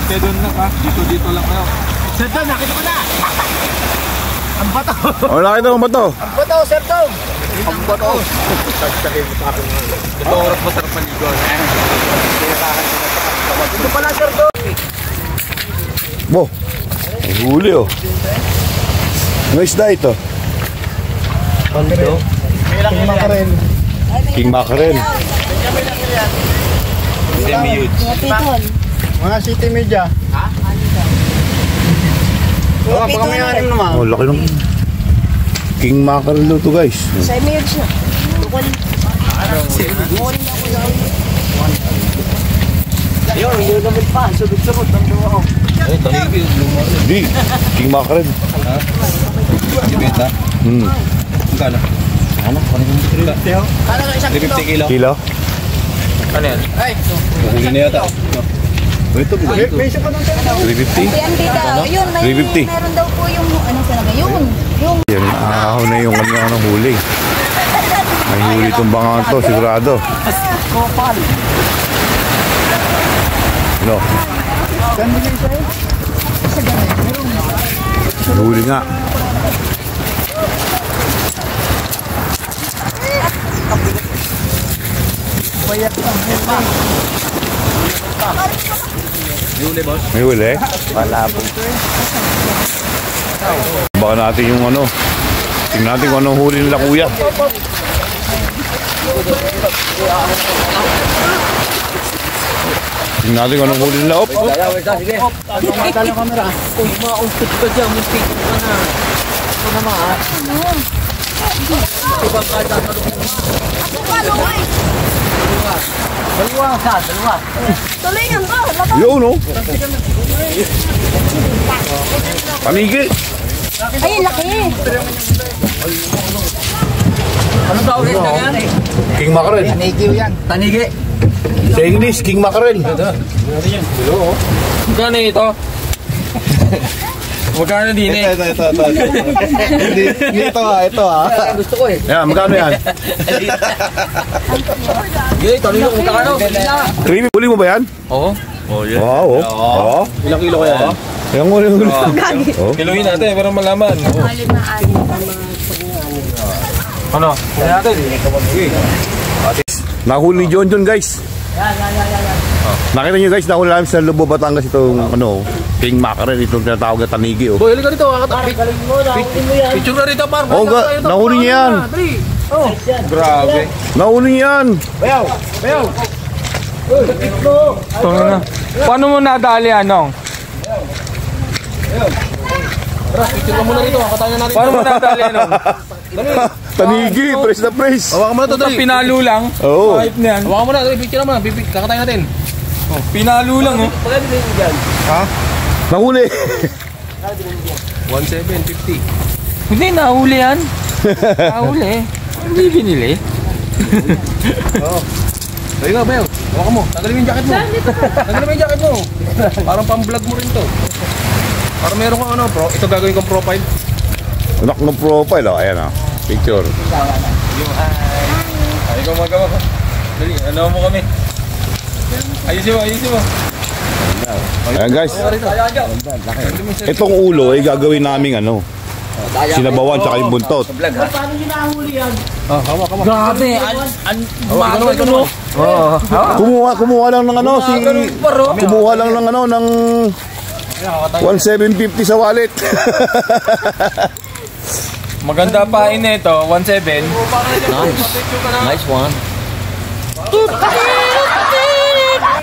kayo doon lang ha. Dito lang kayo. Sir Tom, nakita ko na. Ang bato. O, nakita mo ba to? Ang bato, Sir Tom. Ang bato. Tagtakin mo sa akin. Ito oras masarap maligo. Ito pala, Sir Tom. Bo, ang huli oh. Ano isda ito? King Mackerel. King Mackerel. Semi-huge. Mga city media. Ha? Baka may anim naman. Oh, laki ng King Mackerel to guys. Semi-huge na. Ayun, hindi naman pa. Sunod-sunod ng duwa ko. Ay, taligi. Di, King Mackerel. Ha? Ibenta? Magkano? Ano? Ano yung 350 kilo? Kilo? Ano yan? Ay, Huli na yata. Ito, may isa pa ng 350? Yan dito. Yun, may 350. meron daw po yung, ano talaga, yun. Yung, Yan, ahon na yung kanya ng huli. May huli itong bangang to, sigurado. Kopal. No, Saan bigay sa'yo? huli nga. Bayat ka. May huli, boss? May huli? Wala po. Baka natin yung ano. Tingnan natin kung anong huli nila kuya. Tingnan natin kung anong huli nila. Op! Sige. Talo kamera. Uy, maungkit ka dyan. Muntik ka na. Ito naman ha. Ibang kada. ako kaluway. Dalawa. Dalawa. Tulingan ko. Labas. Yun no? Panigi! Ay, laki. Ano ba ulit na yan? King Mackerel. Tanigi yan. Tanigi. Sa English, King Mackerel. Magkano ito? Magkano din eh? Ito ha. Gusto ko eh. Yan, magkano yan? Gay, tanong yung utang ano? Huli mo ba yan? Oo. Oh, yeah. Wow, oh. Ilang kilo kaya yan? Yan mo rin huli. Oh. Kilohin natin para malaman. Alim na alim. Ano? Kaya natin. Nahuli ni John guys. Nakita niyo guys, nahuli namin sa Lubo, Batangas itong ano, King Mackerel, itong tinatawag na tanigi oh. Boy, halika dito. Picture na rito, par. Oh, nahuli niya yan. Oh, grabe. Nahuli niya yan. Bayaw! Bayaw! Ito na. Paano mo nadali, anong? Picture ka muna rito. Katayin natin. Paano mo nadali, anong? Tanigi, press na press. Hawakan mo na ito, dali. Pinalo lang. Oo. Hype na yan. Hawakan mo na, dali. Picture mo na. Kakatayin natin. Oh, pinalo lang, oh. Ha? Nahuli. 1,750. Hindi, nahuli yan. Nahuli. Hindi binili. Oo. Bayo ka, bayo. Hawakan mo. Tagalin mo yung jacket mo. Tagalin mo yung jacket mo. Parang pang-vlog mo rin to. Para meron kang ano, pro. Ito gagawin kong profile. Anak ng profile oh. Ayan oh. Picture. Yung hi. Ay, gumagawa ka. Dali, ano mo kami. Ayusin mo, ayusin mo. Ayan guys. Itong ulo ay gagawin naming ano, sinabawan tsaka yung buntot. Paano nyo nahuli yan? Ah, hawa. Grabe! Ano ito no? Oo. Kumuha lang ng ano, kumuha lang ng ano, ng 1,750 sa wallet. Maganda pa ito, 1,700. Nice one.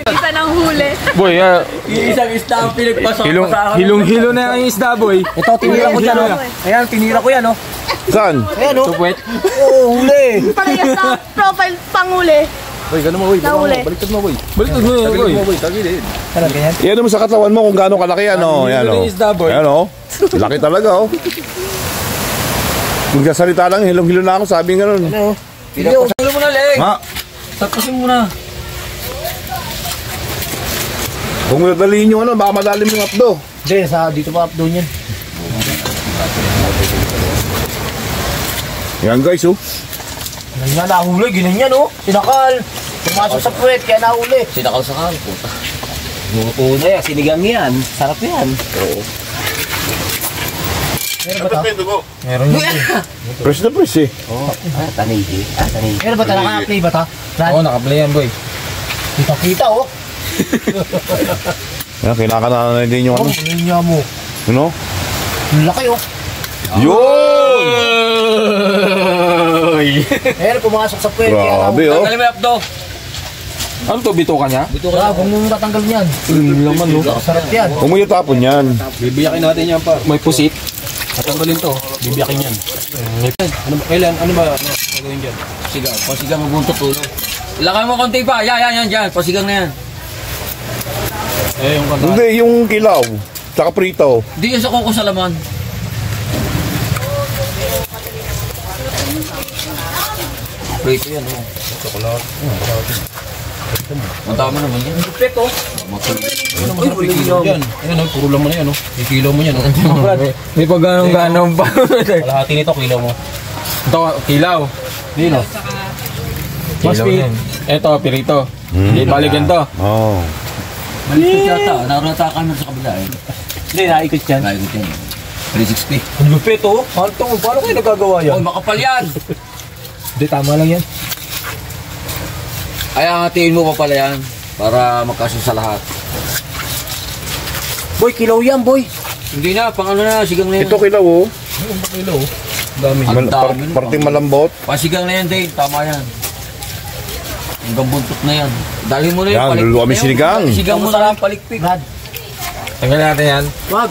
Isa ng huli. Boy, Isang isda ang pinagpasok ko sa akin. hilong-hilo na yung isda, boy. Ito, tinira ko dyan. Ayan, tinira ko yan. Saan? Ayan, Tupwet. Oo, huli. Parehas na profile panghuli. Boy, gano'n mo, boy. Nahuli. Baliktad mo, boy. Baliktad mo, boy. Tagilid. Ano, ganyan? Yan mo sa katawan mo kung gaano kalaki ano. Yan oh. Isda, boy. Yan oh. Laki talaga oh. Kung sasalita lang, hilong-hilo na ako, sabi nga nun. Hindi, usulo mo na, Leng. Ha? Tapusin mo na. Kung madaliin yung ano, baka madalim yung updo. Hindi, dito pa updown yan. Yan guys oh. Ganyan, nahuli, ganyan yan, oh. Sinakal. Pumasok sa puwet, kaya nahuli. Sinakal sa kal, puta. Luto na yan, sinigang yan. Sarap yan. Oo. Meron yun. Fresh na fresh eh. Oh, tanigi. Tanigi. Pero ba talaga naka-play ba ta? Oo, nakaplay yan, boy. Kita-kita oh. Yan, kinakananan na din yung ano. Ano niya mo? Ano? Ang laki oh. Yun! Pero pumasok sa puwet. Grabe oh. Tanggalin mo yung abdo. Ano to, bito ka niya? Huwag mong tatanggal niyan. Laman, no? Sarap yan. Huwag mo yung tapon yan. Bibiyakin natin yan, pa. May pusit. Tatanggalin to. Bibiyakin yan. Ano ba, kailan? Ano ba gagawin dyan? Pasigang. Pasigang magbuntot ulo. Ilakay mo konti pa. Yan. Dyan. Pasigang na yan. Eh, yung kanta. Hindi, yung kilaw. Tsaka prito. Di yan sa kuko sa laman. Prito yan, oh. Ang dami naman yan. Lupit oh. Ano ba kilo dyan? Ayan, oh, puro laman na yan, oh. Kilo mo yan, oh. May pagganong-ganong pa. Kalahati nito, kilo mo. Ito, kilaw. Di, no? Mas yan. Ito, pirito. Di, balikan to. Oh. Malikot yata. Naratakan mo sa kabila, eh. Hindi, naikot yan. Naikot yan. 360. Ang lupit oh. Paano kayo nagagawa Oh, makapal yan. Hindi, tama lang yan. Ay, angatiin mo pa pala yan. Para magkaso sa lahat. Boy, kilaw yan boy. Hindi na, pang ano na, sigang na yan. Ito kilaw oh. Ano kilo, oh? Dami. Ang dami nun, Parting malambot. Pasigang na yan, Dave. Tama yan. Hanggang buntot na yan. Dali mo na yung Yan, palikpik. luluwa kami na yun. sinigang. Sigang mo na lang palikpik. Brad, Tanggal natin yan. wag.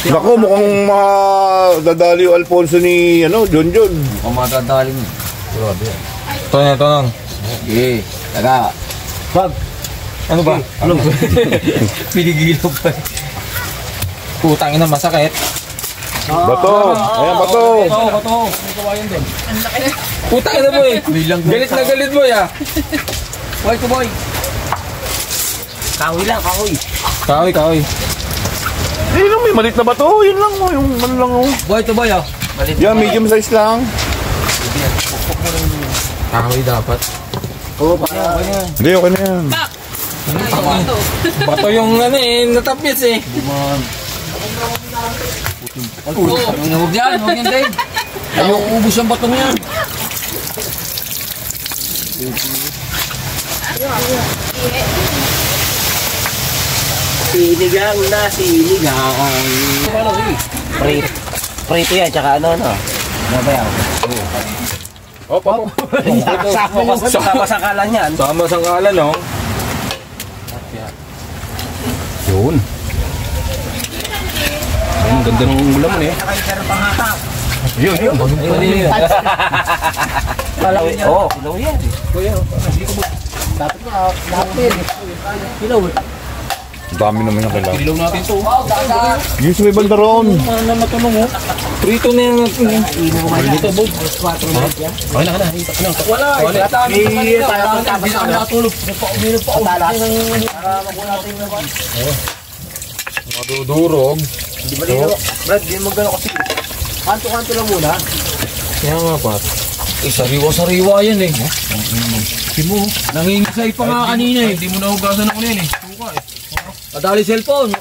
Naku, mukhang madadali yung Alfonso ni John. Kung matadali mo. Ito na, ito lang. Sige, taga. Wag. Ano ba? Ano ba? Pinigilaw pa. Putang ina, masakit. Bato. Ayan, bato. Bato. May kawayan din. Putang ina mo eh. Galit na galit mo ya. Boy, to boy. Kahoy lang, kahoy. Kahoy. Eh, lang, may malit na bato. Yun lang oh. Yung ano lang oh. Boy, to boy, oh. Balit. Yan, medium size lang. Kahoy dapat. Oo, para. Hindi, okay na yan. Bato yung ano eh, natapis eh. Huwag yan, Dave. Ayaw ubus ang batong yan. Sinigang na sinigang. Prito yan, tsaka ano. Ano ba yan? Op. Sama sa kalan yan. Sama sa kalan, no? Yun. Ang ganda ng ulam eh. Yun. Oo, kilaw yan. Dapat na, dapat kilaw. Ang dami naman yung kilaw. Ilaw natin to. Yung sa may banda ron. Ano matulong oh. Prito na yung dito, Bob. Okay na. Wala. May tayo pang tapos na Nakatulog. Meron pa talas. Para mabunatin naman. Madudurog. Di ba dito? Brad, di mo gano'n kasi. Kanto-kanto lang muna. Kaya nga pa. Sariwa-sariwa yan eh. Nangingisay pa nga kanina eh. Hindi mo nahugasan ako na yan eh. Suka eh. Padali cellphone.